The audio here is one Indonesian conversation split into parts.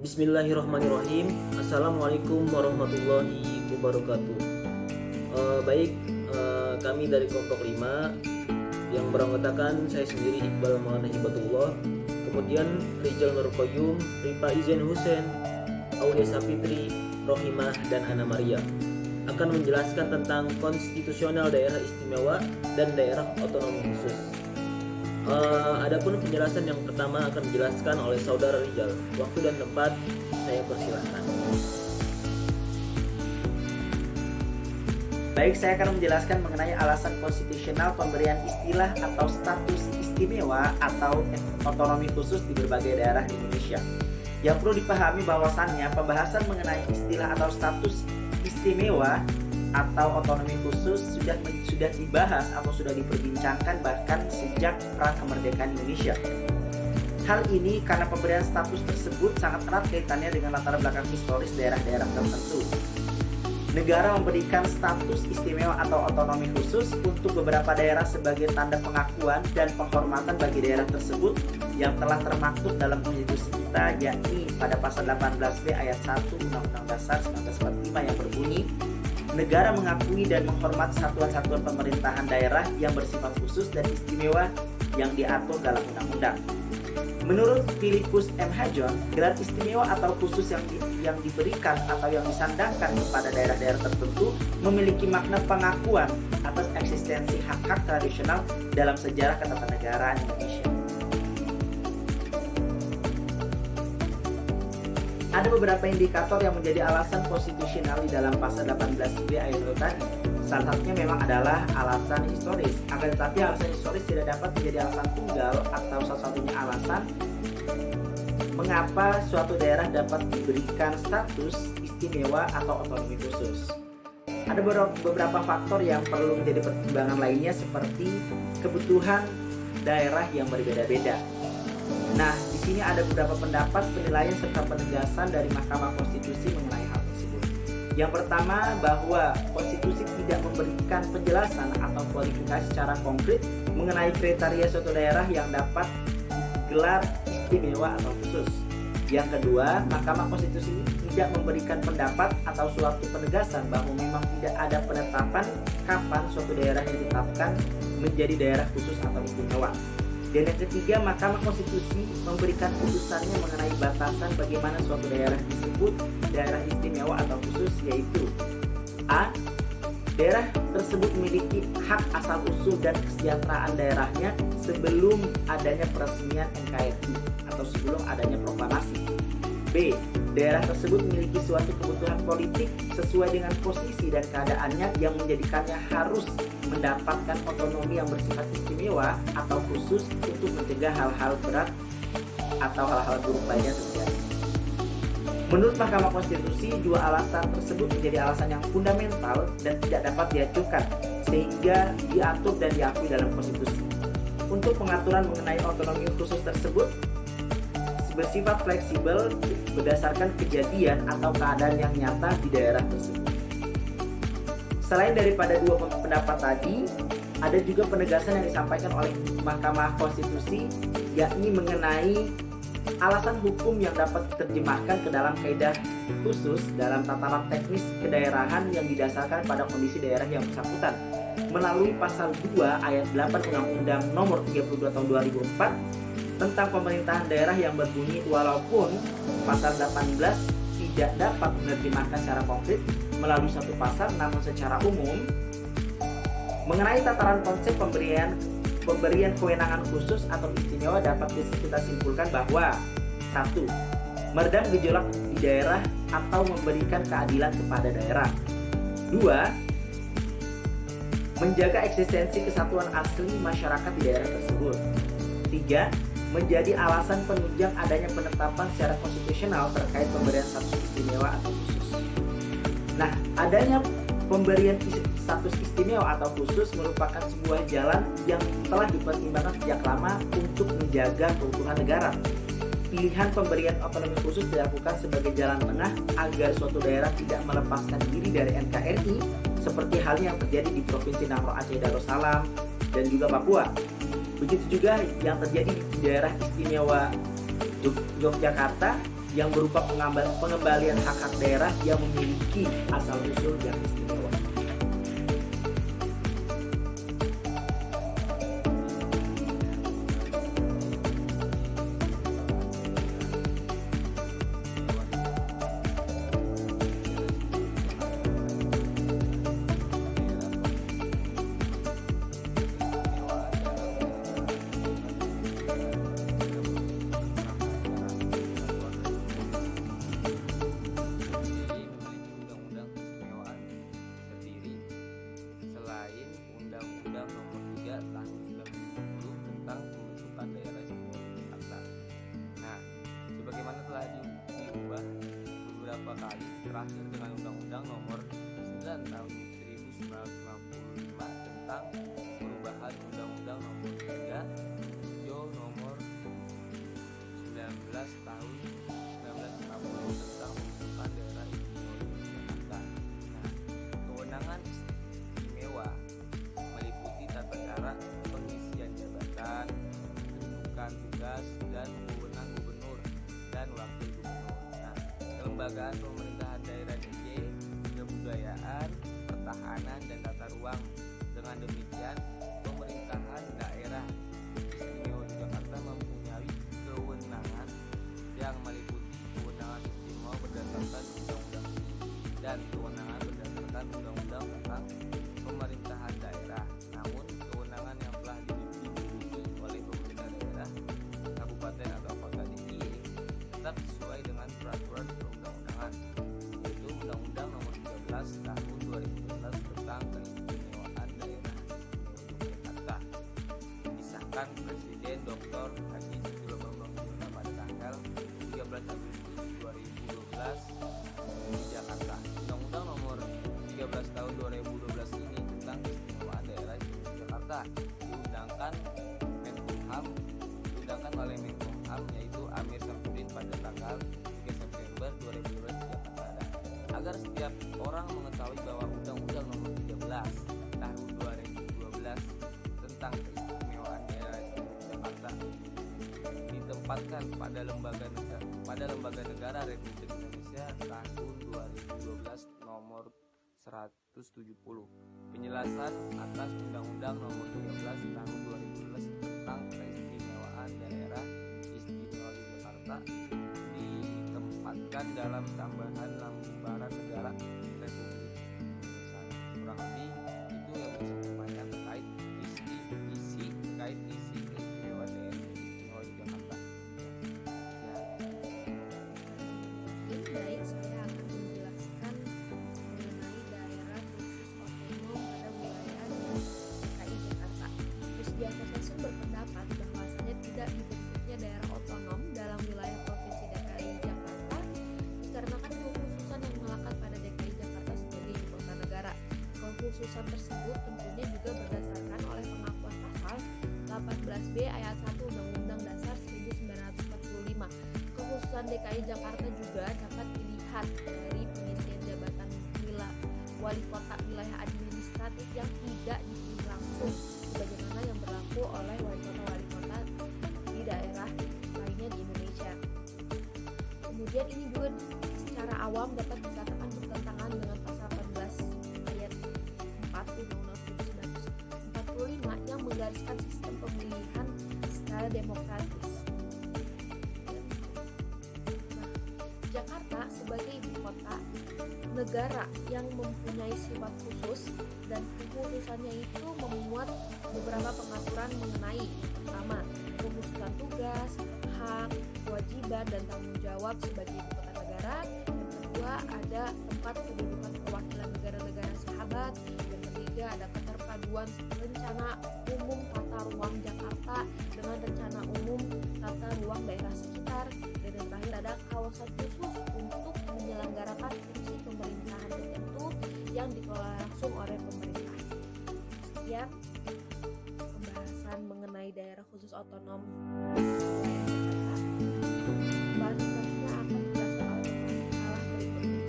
Bismillahirrahmanirrahim. Assalamualaikum warahmatullahi wabarakatuh. Baik, kami dari kelompok 5 yang beranggotakan saya sendiri Iqbal Maulana Hibatullah, kemudian Rizal Nur Qayyum, Rifa Izen Husen, Aulia Sapitri, Rohimah, dan Ana Maria akan menjelaskan tentang konstitusional daerah istimewa dan daerah otonomi khusus. Adapun penjelasan yang pertama akan dijelaskan oleh Saudara Rizal. Waktu dan tempat saya persilahkan. Baik, saya akan menjelaskan mengenai alasan konstitusional pemberian istilah atau status istimewa atau otonomi khusus di berbagai daerah di Indonesia. Yang perlu dipahami bahwasannya pembahasan mengenai istilah atau status istimewa atau otonomi khusus sudah dibahas atau sudah diperbincangkan bahkan sejak pra kemerdekaan Indonesia. Hal ini karena pemberian status tersebut sangat erat kaitannya dengan latar belakang historis daerah-daerah tertentu. Negara memberikan status istimewa atau otonomi khusus untuk beberapa daerah sebagai tanda pengakuan dan penghormatan bagi daerah tersebut yang telah termaktub dalam konstitusi kita, yakni pada pasal 18B ayat 1 Undang-Undang Dasar 1945 yang berbunyi, negara mengakui dan menghormati satuan-satuan pemerintahan daerah yang bersifat khusus dan istimewa yang diatur dalam undang-undang. Menurut Philippus M. Hajon, gelar istimewa atau khusus yang diberikan atau yang disandangkan kepada daerah-daerah tertentu memiliki makna pengakuan atas eksistensi hak-hak tradisional dalam sejarah ketatanegaraan Indonesia. Ada beberapa indikator yang menjadi alasan konstitusional di dalam pasal 18B ayat 1 tadi. Salah satunya memang adalah alasan historis. Akan tetapi alasan historis tidak dapat menjadi alasan tunggal atau satu-satunya alasan mengapa suatu daerah dapat diberikan status istimewa atau otonomi khusus. Ada beberapa faktor yang perlu menjadi pertimbangan lainnya seperti kebutuhan daerah yang berbeda-beda. Nah, di sini ada beberapa pendapat, penilaian serta penegasan dari Mahkamah Konstitusi mengenai hal tersebut. Yang pertama, bahwa konstitusi tidak memberikan penjelasan atau kualifikasi secara konkret mengenai kriteria suatu daerah yang dapat gelar istimewa atau khusus. Yang kedua, Mahkamah Konstitusi tidak memberikan pendapat atau suatu penegasan bahwa memang tidak ada penetapan kapan suatu daerah ditetapkan menjadi daerah khusus atau istimewa. Dan yang ketiga, Mahkamah Konstitusi memberikan putusannya mengenai batasan bagaimana suatu daerah disebut daerah istimewa atau khusus, yaitu A. Daerah tersebut memiliki hak asal-usul dan kesejahteraan daerahnya sebelum adanya peresmian NKRI atau sebelum adanya proklamasi. B. Daerah tersebut memiliki suatu kebutuhan politik sesuai dengan posisi dan keadaannya yang menjadikannya harus mendapatkan otonomi yang bersifat istimewa atau khusus untuk mencegah hal-hal berat atau hal-hal buruk lainnya terjadi. Menurut Mahkamah Konstitusi, dua alasan tersebut menjadi alasan yang fundamental dan tidak dapat diajukan sehingga diatur dan diakui dalam konstitusi. Untuk pengaturan mengenai otonomi khusus tersebut bersifat fleksibel berdasarkan kejadian atau keadaan yang nyata di daerah tersebut. Selain daripada dua pendapat tadi, ada juga penegasan yang disampaikan oleh Mahkamah Konstitusi, yakni mengenai alasan hukum yang dapat diterjemahkan ke dalam kaidah khusus dalam tatanan teknis kedaerahan yang didasarkan pada kondisi daerah yang bersangkutan melalui pasal 2 ayat 8 Undang-Undang Nomor 32 Tahun 2004 tentang pemerintahan daerah yang berbunyi walaupun pasal 18 tidak dapat menerjemahkan secara konkret melalui satu pasal, namun secara umum mengenai tataran konsep pemberian kewenangan khusus atau istimewa dapat kita simpulkan bahwa 1. Meredam gejolak di daerah atau memberikan keadilan kepada daerah. 2. Menjaga eksistensi kesatuan asli masyarakat di daerah tersebut. 3. Menjadi alasan penunjang adanya penetapan secara konstitusional terkait pemberian status istimewa atau khusus. Nah, adanya pemberian status istimewa atau khusus merupakan sebuah jalan yang telah dipertimbangkan sejak lama untuk menjaga keutuhan negara. Pilihan pemberian otonomi khusus dilakukan sebagai jalan tengah agar suatu daerah tidak melepaskan diri dari NKRI seperti halnya yang terjadi di Provinsi Nangro Aceh Darussalam dan juga Papua. Begitu juga yang terjadi di daerah istimewa Yogyakarta yang berupa pengembalian hak-hak daerah yang memiliki asal-usul yang istimewa. Sebagaimana telah diubah beberapa kali, terakhir dengan Undang-Undang Nomor 9 Tahun 1995 tentang perubahan Undang-Undang Nomor 3 Nomor 19 Tahun 1960 tentang pembentukan daerah istimewa Yogyakarta. Nah, kewenangan istimewa meliputi tata cara pengisian jabatan, kedudukan tugas, dan wewenang gubernur dan wakil gubernur. Nah, kelembagaan pemerintahan daerah DKI, kebudayaan, pertahanan, dan tata ruang. Dengan demikian, pemerintahan daerah istimewa Yogyakarta mempunyai kewenangan yang meliputi kewenangan istimewa berdasarkan undang-undang ini dan kewenangan berdasarkan undang-undang tentang pemerintahan daerah. Namun, kewenangan yang telah dimiliki oleh pemerintah daerah, kabupaten atau kota DKI tetap sesuai dengan peraturan perundang-undangan, yaitu Undang-Undang Nomor 13 Tahun 2012 tentang keistimewaan daerah istimewa Yogyakarta, disahkan Presiden Dr. Haji Susilo Bambang Yudhoyono pada tanggal 13 Agustus 2012 di Jakarta. Undang-Undang Nomor 13 Tahun 2012 ini tentang keistimewaan daerah istimewa Yogyakarta diundangkan oleh Menkumham, yaitu Amir Syamsuddin pada tanggal 3 September 2012 di Jakarta. Agar setiap orang mengetahui bahwa Undang-Undang Nomor 13 Tahun 2012 tentang keistimewaan daerah istimewa Yogyakarta ditempatkan pada lembaga negara Republik Indonesia tahun 2012 nomor 170. Penjelasan atas Undang-Undang Nomor 13 Tahun 2012 tentang keistimewaan daerah istimewa Yogyakarta ditempatkan dalam tambahan lembaran negara Republik Indonesia. Kurang lebih itu yang bisa disampaikan terkait isi keistimewaan daerah istimewa Yogyakarta. Baik, saya akan menjelaskan mengenai daerah khusus otonom pada wilayah DKI Jakarta. Hizbut Asosiasi berpendapat bahwasanya tidak dibentuknya daerah otonom dalam wilayah Provinsi DKI Jakarta dikarenakan kekhususan yang melekat pada DKI Jakarta sebagai ibu kota negara. Kekhususan tersebut tentunya juga berdasarkan oleh pengakuan pasal 18B ayat 1 Undang-Undang Dasar 1945. Kekhususan DKI Jakarta juga dapat dilihat dari pengisian jabatan wali kota wilayah administratif yang tidak dipilih langsung sebagaimana yang berlaku oleh wali kota di daerah lainnya di Indonesia. Kemudian ini juga secara awam dapat dikatakan bertentangan dengan pasal 14 ayat 4 Undang-Undang 1945 yang menggariskan sistem pemilihan secara demokratis. Jakarta sebagai ibu kota negara yang mempunyai sifat khusus dan kekhususannya itu memuat beberapa pengaturan mengenai pertama, pemusatan tugas, hak, kewajiban, dan tanggung jawab sebagai ibu kota negara. Yang kedua ada tempat kedudukan perwakilan negara-negara sahabat. Yang ketiga ada keterpaduan rencana umum tata ruang Jakarta dengan rencana umum tata ruang daerah sekitar. Dan yang terakhir ada kawasan khusus untuk menyelenggarakan fungsi pemerintahan tertentu yang dikelola langsung oleh pemerintah. Sekian pembahasan mengenai daerah khusus otonom wilayah Jakarta. Pembahasan selanjutnya akan dijelaskan oleh Salah berikutnya.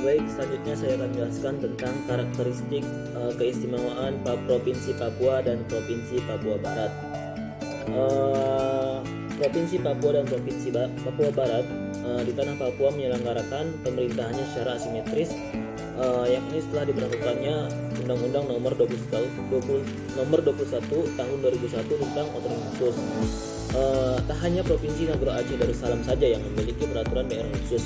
Baik, selanjutnya saya akan menjelaskan tentang karakteristik keistimewaan Provinsi Papua dan Provinsi Papua Barat. Provinsi Papua dan Provinsi Papua Barat di tanah Papua menyelenggarakan pemerintahannya secara asimetris, yakni setelah diberlakukannya Undang-Undang Nomor 21 Tahun 2001 tentang otonomi khusus. Tak hanya Provinsi Nagro Aceh Darussalam saja yang memiliki peraturan daerah khusus,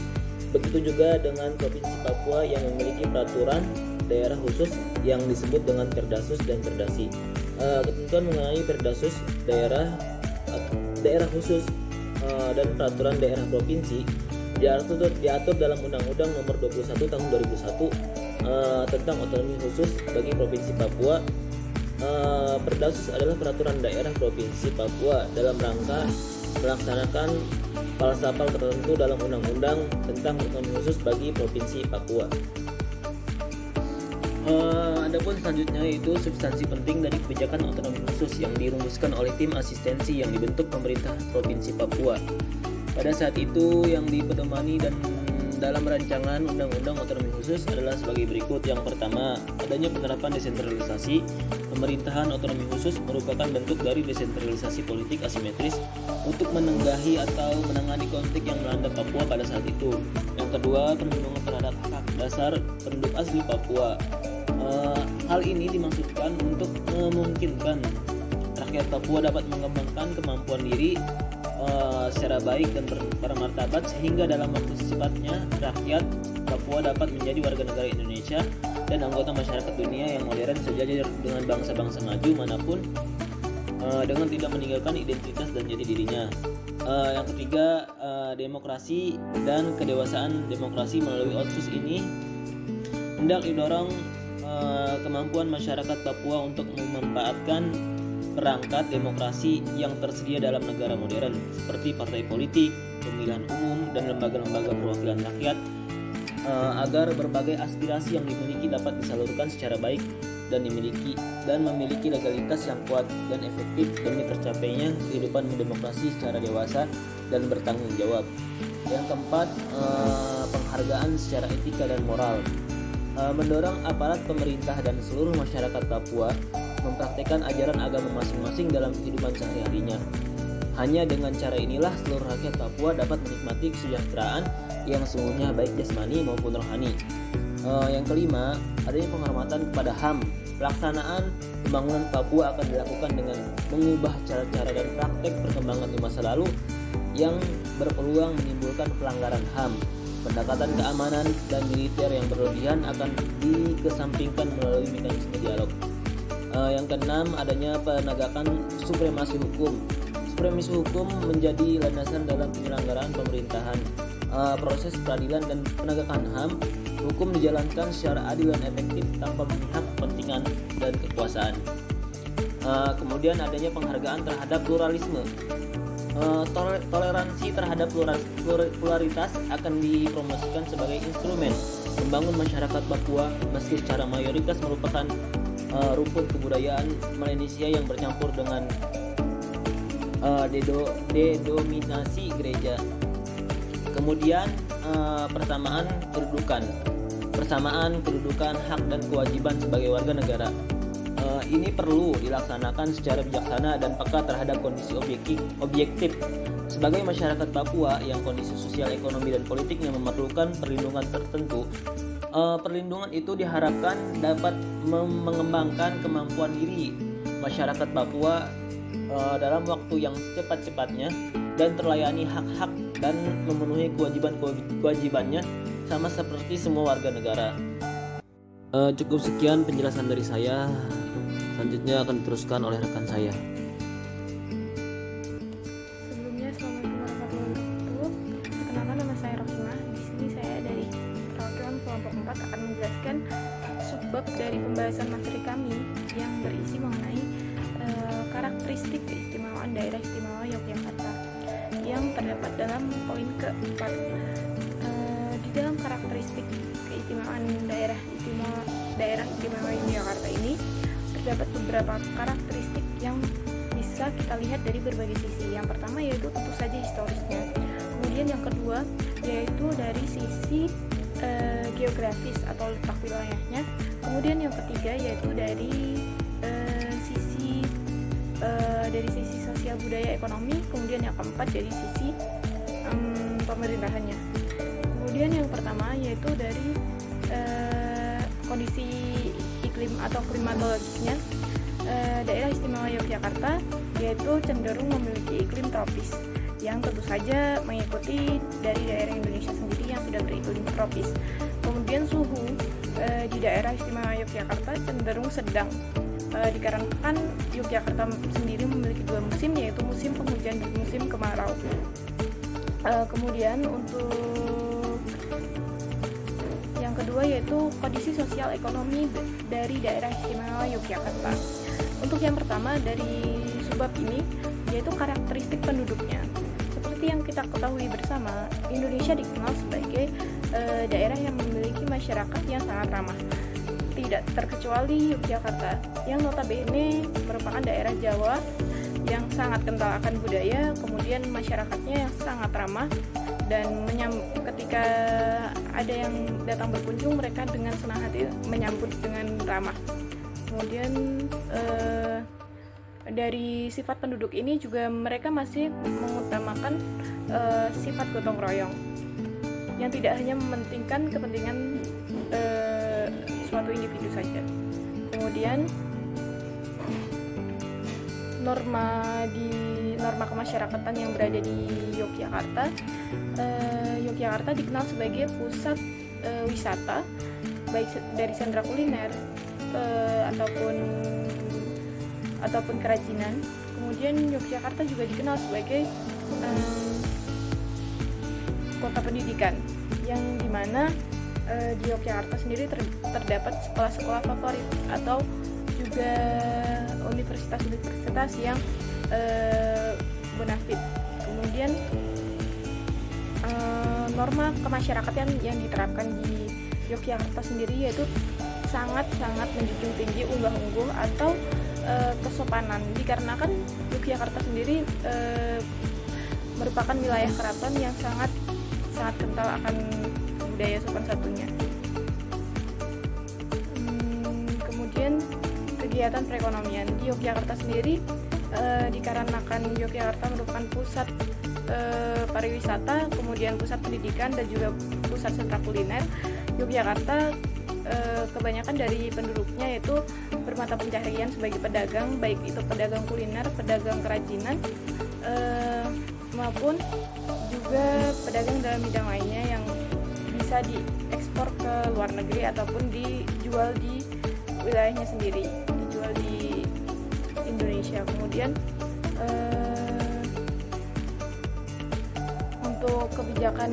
begitu juga dengan Provinsi Papua yang memiliki peraturan daerah khusus yang disebut dengan Perdasus dan Perdasi. Ketentuan mengenai Perdasus daerah khusus dan peraturan daerah provinsi diatur dalam Undang-Undang Nomor 21 Tahun 2001 tentang otonomi khusus bagi Provinsi Papua. Perdasus adalah peraturan daerah Provinsi Papua dalam rangka melaksanakan falsafah tertentu dalam undang-undang tentang otonomi khusus bagi Provinsi Papua. Adapun selanjutnya yaitu substansi penting dari kebijakan otonomi khusus yang dirumuskan oleh tim asistensi yang dibentuk pemerintah Provinsi Papua. Pada saat itu yang dipedomani dan dalam rancangan Undang-Undang Otonomi Khusus adalah sebagai berikut. Yang pertama, adanya penerapan desentralisasi. Pemerintahan otonomi khusus merupakan bentuk dari desentralisasi politik asimetris untuk menenggahi atau menangani konflik yang melanda Papua pada saat itu. Yang kedua, perlindungan terhadap hak dasar penduduk asli Papua. Hal ini dimaksudkan untuk memungkinkan rakyat Papua dapat mengembangkan kemampuan diri secara baik dan bermartabat, sehingga dalam waktu secepatnya rakyat Papua dapat menjadi warga negara Indonesia dan anggota masyarakat dunia yang modern sejajar dengan bangsa-bangsa maju manapun, dengan tidak meninggalkan identitas dan jati dirinya. Yang ketiga, demokrasi dan kedewasaan demokrasi melalui otsus ini hendak didorong kemampuan masyarakat Papua untuk memanfaatkan perangkat demokrasi yang tersedia dalam negara modern seperti partai politik, pemilihan umum, dan lembaga-lembaga perwakilan rakyat, agar berbagai aspirasi yang dimiliki dapat disalurkan secara baik dan memiliki legalitas yang kuat dan efektif demi tercapainya kehidupan berdemokrasi secara dewasa dan bertanggung jawab. Yang keempat, penghargaan secara etika dan moral. Mendorong aparat pemerintah dan seluruh masyarakat Papua mempraktikkan ajaran agama masing-masing dalam kehidupan sehari-harinya. Hanya dengan cara inilah seluruh rakyat Papua dapat menikmati kesejahteraan yang sesungguhnya baik jasmani maupun rohani. Yang kelima, adanya penghormatan kepada HAM. Pelaksanaan pembangunan Papua akan dilakukan dengan mengubah cara-cara dan praktek perkembangan di masa lalu yang berpeluang menimbulkan pelanggaran HAM. Pendekatan keamanan dan militer yang berlebihan akan dikesampingkan melalui mekanisme dialog. Yang keenam, adanya penegakan supremasi hukum. Supremasi hukum menjadi landasan dalam penyelenggaraan pemerintahan. Proses peradilan dan penegakan HAM, hukum dijalankan secara adil dan efektif tanpa memihak kepentingan dan kekuasaan. Kemudian adanya penghargaan terhadap pluralisme. Toleransi terhadap pluralitas akan dipromosikan sebagai instrumen membangun masyarakat Papua, meski secara mayoritas merupakan rumput kebudayaan Melanesia yang bercampur dengan dedominasi gereja. Kemudian persamaan kedudukan, hak dan kewajiban sebagai warga negara. Ini perlu dilaksanakan secara bijaksana dan peka terhadap kondisi objektif. Sebagai masyarakat Papua yang kondisi sosial, ekonomi, dan politiknya memerlukan perlindungan tertentu, perlindungan itu diharapkan dapat mengembangkan kemampuan diri masyarakat Papua dalam waktu yang secepat-cepatnya dan terlayani hak-hak dan memenuhi kewajibannya sama seperti semua warga negara. Cukup sekian penjelasan dari saya. Selanjutnya akan diteruskan oleh rekan saya. Sebelumnya, Assalamualaikum warahmatullahi wabarakatuh. Perkenalkan, nama saya Rohimah. Di sini saya dari perwakilan kelompok 4 akan menjelaskan subbab dari pembahasan materi kami yang berisi mengenai karakteristik keistimewaan daerah istimewa Yogyakarta yang terdapat dalam poin keempat. Di dalam karakteristik keistimewaan daerah istimewa Yogyakarta ini terdapat beberapa karakteristik yang bisa kita lihat dari berbagai sisi. Yang pertama yaitu tentu saja historisnya. Kemudian yang kedua yaitu dari sisi geografis atau letak wilayahnya. Kemudian yang ketiga yaitu dari sisi dari sisi sosial budaya ekonomi, kemudian yang keempat dari sisi pemerintahannya. Kemudian yang pertama yaitu dari kondisi iklim atau klimatologisnya. Daerah Istimewa Yogyakarta yaitu cenderung memiliki iklim tropis yang tentu saja mengikuti dari daerah Indonesia sendiri yang sudah beriklim tropis. Kemudian suhu di daerah Istimewa Yogyakarta cenderung sedang, dikarenakan Yogyakarta sendiri memiliki dua musim, yaitu musim penghujan dan musim kemarau. Kemudian untuk yang kedua yaitu kondisi sosial ekonomi dari daerah Istimewa Yogyakarta. Untuk yang pertama dari subbab ini yaitu karakteristik penduduknya. Seperti yang kita ketahui bersama, Indonesia dikenal sebagai daerah yang memiliki masyarakat yang sangat ramah. Tidak terkecuali Yogyakarta yang notabene merupakan daerah Jawa yang sangat kental akan budaya, kemudian masyarakatnya yang sangat ramah, dan ketika ada yang datang berkunjung, mereka dengan senang hati menyambut dengan ramah. Kemudian dari sifat penduduk ini juga mereka masih mengutamakan sifat gotong royong yang tidak hanya mementingkan kepentingan suatu individu saja. Kemudian norma kemasyarakatan yang berada di Yogyakarta. Yogyakarta dikenal sebagai pusat wisata, baik dari sentra kuliner ataupun kerajinan. Kemudian Yogyakarta juga dikenal sebagai kota pendidikan, yang dimana di Yogyakarta sendiri terdapat sekolah-sekolah favorit atau juga universitas-universitas yang bonafit. Kemudian norma kemasyarakatan yang diterapkan di Yogyakarta sendiri yaitu sangat-sangat menjunjung tinggi unggah-ungguh atau kesopanan, dikarenakan Yogyakarta sendiri merupakan wilayah keraton yang sangat kental akan budaya sopan santunnya. Kemudian kegiatan perekonomian di Yogyakarta sendiri, dikarenakan Yogyakarta merupakan pusat pariwisata, kemudian pusat pendidikan dan juga pusat sentra kuliner. Yogyakarta kebanyakan dari penduduknya yaitu bermata pencaharian sebagai pedagang, baik itu pedagang kuliner, pedagang kerajinan, maupun juga pedagang dalam bidang lainnya yang bisa diekspor ke luar negeri ataupun dijual di wilayahnya sendiri, dijual di Indonesia. Kemudian untuk kebijakan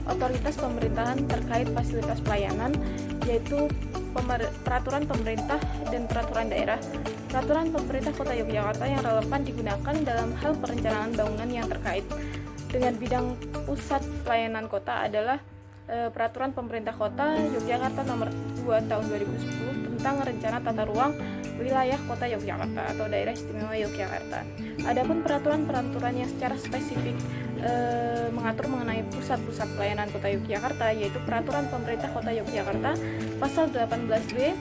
otoritas pemerintahan terkait fasilitas pelayanan yaitu peraturan pemerintah dan peraturan daerah. Peraturan pemerintah Kota Yogyakarta yang relevan digunakan dalam hal perencanaan bangunan yang terkait dengan bidang pusat pelayanan kota adalah Peraturan Pemerintah Kota Yogyakarta Nomor 2 Tahun 2010 tentang Rencana Tata Ruang Wilayah Kota Yogyakarta atau Daerah Istimewa Yogyakarta. Adapun peraturan-peraturan yang secara spesifik mengatur mengenai pusat-pusat pelayanan Kota Yogyakarta yaitu Peraturan Pemerintah Kota Yogyakarta Pasal 18B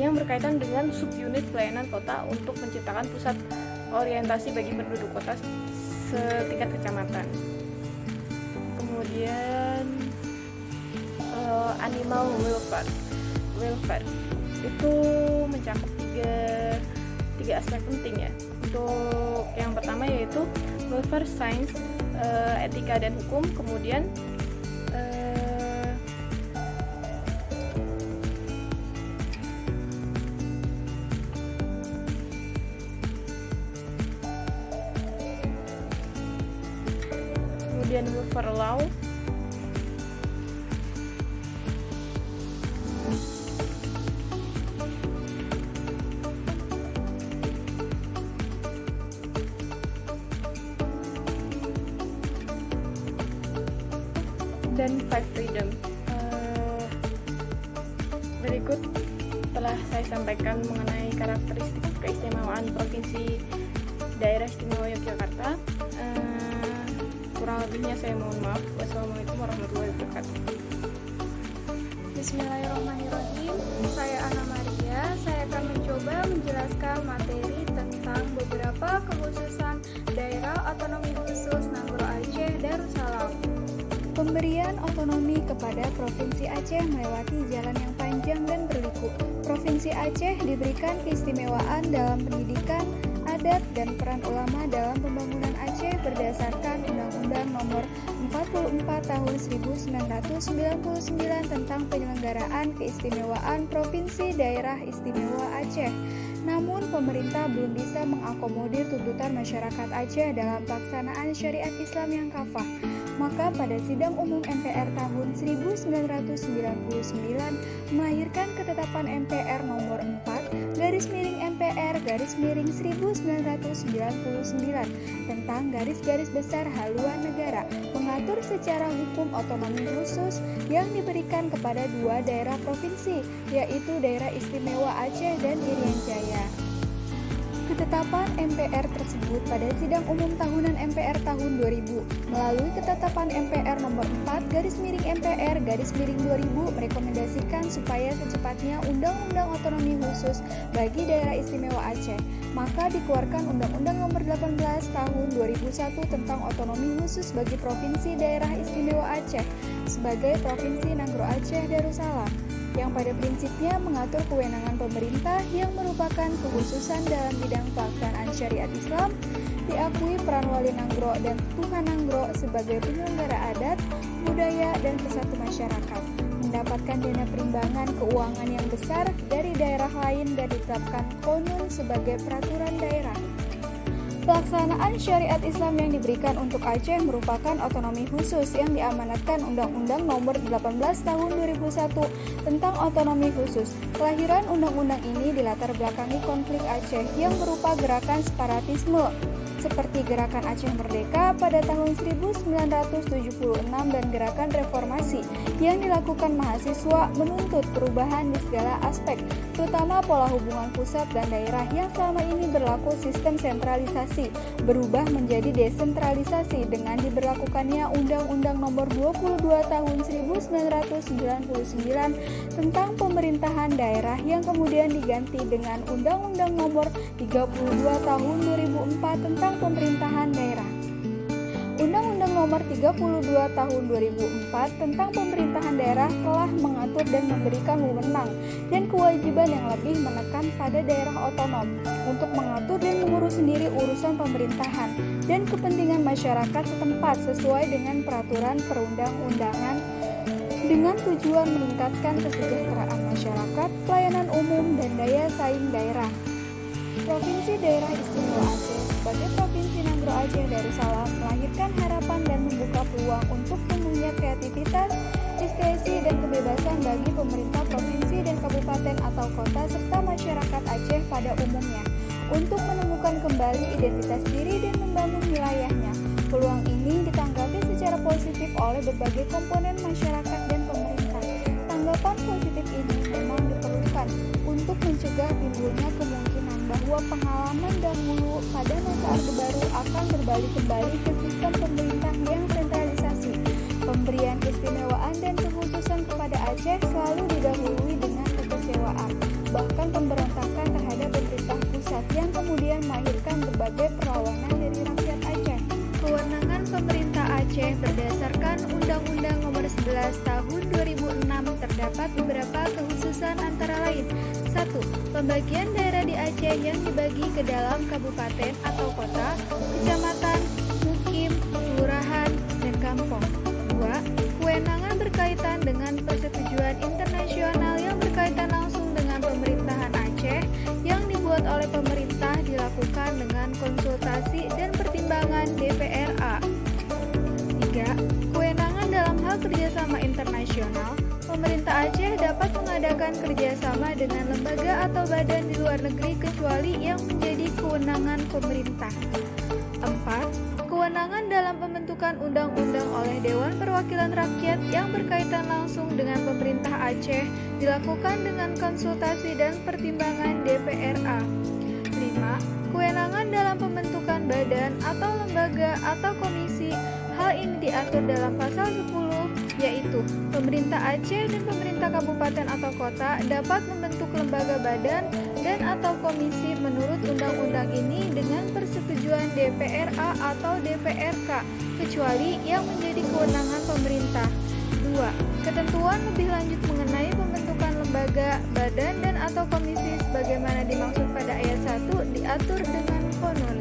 yang berkaitan dengan subunit pelayanan kota untuk menciptakan pusat orientasi bagi penduduk kota setingkat kecamatan. Kemudian animal welfare itu mencakup tiga aspek penting ya. Untuk yang pertama yaitu welfare science, etika dan hukum, kemudian welfare law, dan five freedom. Berikut telah saya sampaikan mengenai karakteristik keistimewaan Provinsi Daerah Istimewa Yogyakarta. Kurang lebihnya saya mohon maaf. Wassalamualaikum warahmatullahi wabarakatuh. Bismillahirrahmanirrahim. Saya Ana Maria. Saya akan mencoba menjelaskan materi tentang tentang beberapa kekhususan daerah otonomi khusus Nanggro Aceh Darussalam. Pemberian otonomi kepada Provinsi Aceh melewati jalan yang panjang dan berliku. Provinsi Aceh diberikan keistimewaan dalam pendidikan, adat, dan peran ulama dalam pembangunan Aceh berdasarkan Undang-Undang Nomor 44 Tahun 1999 tentang penyelenggaraan keistimewaan Provinsi Daerah Istimewa Aceh. Namun, pemerintah belum bisa mengakomodir tuntutan masyarakat Aceh dalam pelaksanaan syariat Islam yang kafah. Maka pada sidang umum MPR tahun 1999 melahirkan ketetapan MPR nomor 4/MPR/1999 tentang garis-garis besar haluan negara, mengatur secara hukum otonomi khusus yang diberikan kepada dua daerah provinsi, yaitu Daerah Istimewa Aceh dan Irian Jaya. Ketetapan MPR tersebut pada sidang umum tahunan MPR tahun 2000 melalui ketetapan MPR nomor 4/MPR/2000 merekomendasikan supaya secepatnya Undang-Undang Otonomi Khusus bagi Daerah Istimewa Aceh, maka dikeluarkan Undang-Undang nomor 18 tahun 2001 tentang otonomi khusus bagi Provinsi Daerah Istimewa Aceh sebagai Provinsi Nanggro Aceh Darussalam, yang pada prinsipnya mengatur kewenangan pemerintah yang merupakan kekhususan dalam bidang pelaksanaan syariat Islam, diakui peran wali Nanggro dan Tuhan Nanggro sebagai penyelenggara adat, budaya, dan persatu masyarakat, mendapatkan dana perimbangan keuangan yang besar dari daerah lain dan ditetapkan konon sebagai peraturan daerah. Pelaksanaan syariat Islam yang diberikan untuk Aceh merupakan otonomi khusus yang diamanatkan Undang-Undang Nomor 18 Tahun 2001 tentang otonomi khusus. Kelahiran undang-undang ini dilatar belakangi konflik Aceh yang berupa gerakan separatisme seperti Gerakan Aceh Merdeka pada tahun 1976 dan Gerakan Reformasi yang dilakukan mahasiswa menuntut perubahan di segala aspek, terutama pola hubungan pusat dan daerah yang selama ini berlaku sistem sentralisasi berubah menjadi desentralisasi dengan diberlakukannya Undang-Undang Nomor 22 Tahun 1999 tentang pemerintahan daerah yang kemudian diganti dengan Undang-Undang Nomor 32 Tahun 2004 tentang pemerintahan daerah. Undang-Undang Nomor 32 Tahun 2004 tentang pemerintahan daerah telah mengatur dan memberikan wewenang dan kewajiban yang lebih menekan pada daerah otonom untuk mengatur dan mengurus sendiri urusan pemerintahan dan kepentingan masyarakat setempat sesuai dengan peraturan perundang-undangan dengan tujuan meningkatkan kesejahteraan masyarakat, pelayanan umum, dan daya saing daerah. Provinsi Daerah Istimewa Aceh sebagai Provinsi Nanggro Aceh Darussalam melahirkan harapan dan membuka peluang untuk tumbuhnya kreativitas, diskresi, dan kebebasan bagi pemerintah provinsi dan kabupaten atau kota serta masyarakat Aceh pada umumnya untuk menemukan kembali identitas diri dan membangun wilayahnya. Peluang ini ditanggapi secara positif oleh berbagai komponen masyarakat dan pemerintah. Tanggapan positif ini memang diperlukan untuk mencegah timbulnya kemungkinan bahwa pengalaman dahulu pada masa Orde Baru akan berbalik kembali ke sistem pemerintah yang sentralisasi. Pemberian keistimewaan dan kekhususan kepada Aceh selalu didahului dengan kekecewaan, bahkan pemberontakan terhadap pemerintah pusat yang kemudian melahirkan berbagai perlawanan dari rakyat Aceh. Kewenangan pemerintah Aceh berdasarkan Undang-Undang Nomor 11 Tahun 2006 terdapat beberapa kekhususan antara lain. 1. Pembagian daerah di Aceh yang dibagi ke dalam kabupaten atau kota, kecamatan, mukim, kelurahan, dan kampung. 2. Kewenangan berkaitan dengan persetujuan internasional yang berkaitan langsung dengan pemerintahan Aceh yang dibuat oleh pemerintah dilakukan dengan konsultasi dan pertimbangan DPRA. 3. Kewenangan dalam hal kerjasama internasional. Pemerintah Aceh dapat mengadakan kerjasama dengan lembaga atau badan di luar negeri kecuali yang menjadi kewenangan pemerintah. 4. Kewenangan dalam pembentukan undang-undang oleh Dewan Perwakilan Rakyat yang berkaitan langsung dengan pemerintah Aceh dilakukan dengan konsultasi dan pertimbangan DPRA. 5. Kewenangan dalam pembentukan badan atau lembaga atau komisi. Hal ini diatur dalam pasal 10, yaitu pemerintah Aceh dan pemerintah kabupaten atau kota dapat membentuk lembaga badan badan atau komisi menurut undang-undang ini dengan persetujuan DPRA atau DPRK, kecuali yang menjadi kewenangan pemerintah. 2. Ketentuan lebih lanjut mengenai pembentukan lembaga, badan, dan atau komisi sebagaimana dimaksud pada ayat 1 diatur dengan konun.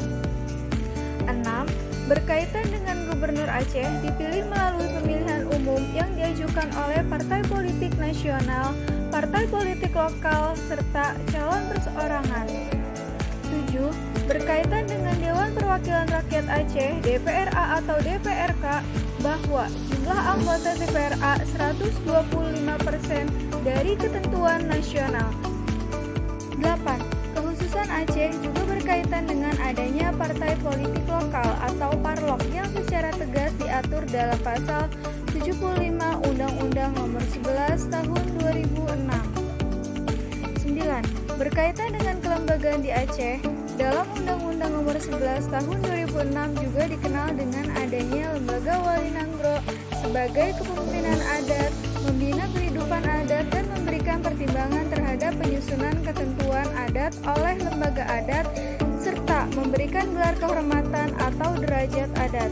6. Berkaitan dengan Gubernur Aceh dipilih melalui pemilihan umum yang diajukan oleh partai politik nasional, partai politik lokal, serta calon perseorangan. 7. Berkaitan dengan Dewan Perwakilan Rakyat Aceh, DPRA atau DPRK, bahwa jumlah anggota DPRA 125% dari ketentuan nasional. 8. Kekhususan Aceh juga berkaitan dengan adanya partai politik lokal atau parlok yang secara tegas diatur dalam pasal 75 Undang-Undang Nomor 11 Tahun 2006. 9. Berkaitan dengan kelembagaan di Aceh, dalam Undang-Undang Nomor 11 Tahun 2006 juga dikenal dengan adanya Lembaga Wali Nanggro sebagai kepemimpinan adat, membina kehidupan adat dan memberikan pertimbangan terhadap penyusunan ketentuan adat oleh lembaga adat serta memberikan gelar kehormatan atau derajat adat.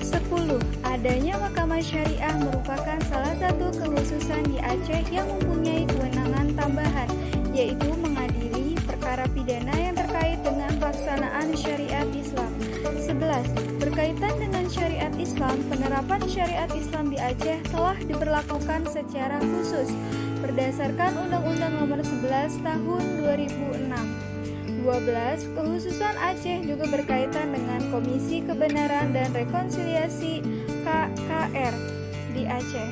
10. Adanya Mahkamah Syariah merupakan salah satu kekhususan di Aceh yang mempunyai kewenangan tambahan, yaitu mengadili perkara pidana yang terkait dengan pelaksanaan syariat Islam. 11. Berkaitan dengan syariat Islam, penerapan syariat Islam di Aceh telah diberlakukan secara khusus berdasarkan Undang-Undang Nomor 11 Tahun 2006. 12. Kekhususan Aceh juga berkaitan dengan Komisi Kebenaran dan Rekonsiliasi KKR di Aceh.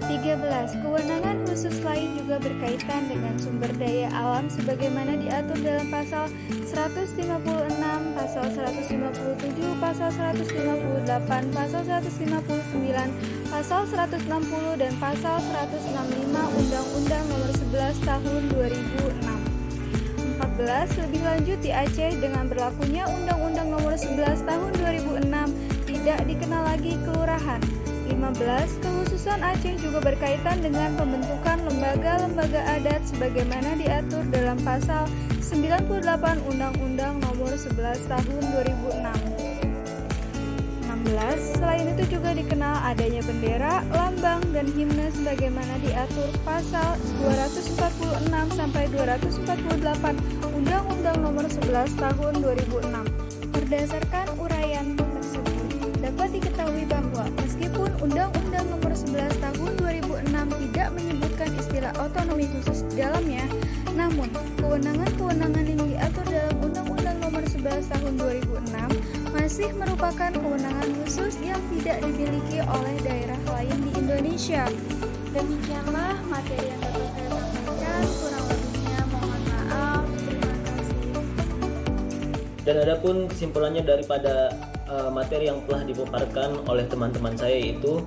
13. Kewenangan khusus lain juga berkaitan dengan sumber daya alam sebagaimana diatur dalam pasal 156, pasal 157, pasal 158, pasal 159, pasal 160, dan pasal 165 Undang-Undang Nomor 11 Tahun 2006. 14. Lebih lanjut di Aceh dengan berlakunya Undang-Undang Nomor 11 Tahun 2006 tidak dikenal lagi kelurahan. 15. Kekhususan Aceh juga berkaitan dengan pembentukan lembaga-lembaga adat sebagaimana diatur dalam pasal 98 Undang-Undang Nomor 11 Tahun 2006. 16. Selain itu juga dikenal adanya bendera, lambang, dan himne sebagaimana diatur pasal 246 sampai 248 Undang-Undang Nomor 11 Tahun 2006. Berdasarkan uraian tersebut, dapat diketahui bahwa meskipun Undang-Undang Nomor 11 Tahun 2006 tidak menyebutkan istilah otonomi khusus di dalamnya, namun kewenangan-kewenangan yang diatur dalam Undang-Undang Nomor 11 Tahun 2006 masih merupakan kewenangan khusus yang tidak dimiliki oleh daerah lain di Indonesia. Demikianlah materi yang dapat saya sampaikan, kurang lebihnya mohon maaf. Terima kasih. Dan adapun kesimpulannya daripada materi yang telah dipaparkan oleh teman-teman saya yaitu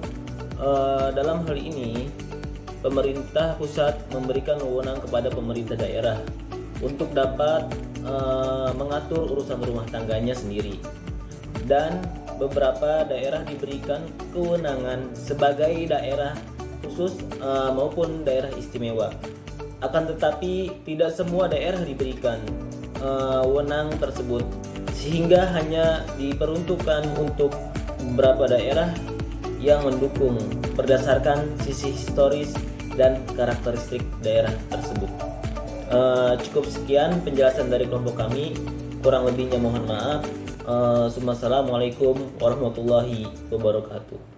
dalam hal ini pemerintah pusat memberikan wewenang kepada pemerintah daerah untuk dapat mengatur urusan rumah tangganya sendiri, dan beberapa daerah diberikan kewenangan sebagai daerah khusus maupun daerah istimewa. Akan tetapi tidak semua daerah diberikan wewenang tersebut, sehingga hanya diperuntukkan untuk beberapa daerah yang mendukung berdasarkan sisi historis dan karakteristik daerah tersebut. Cukup sekian penjelasan dari kelompok kami, kurang lebihnya mohon maaf. Assalamualaikum warahmatullahi wabarakatuh.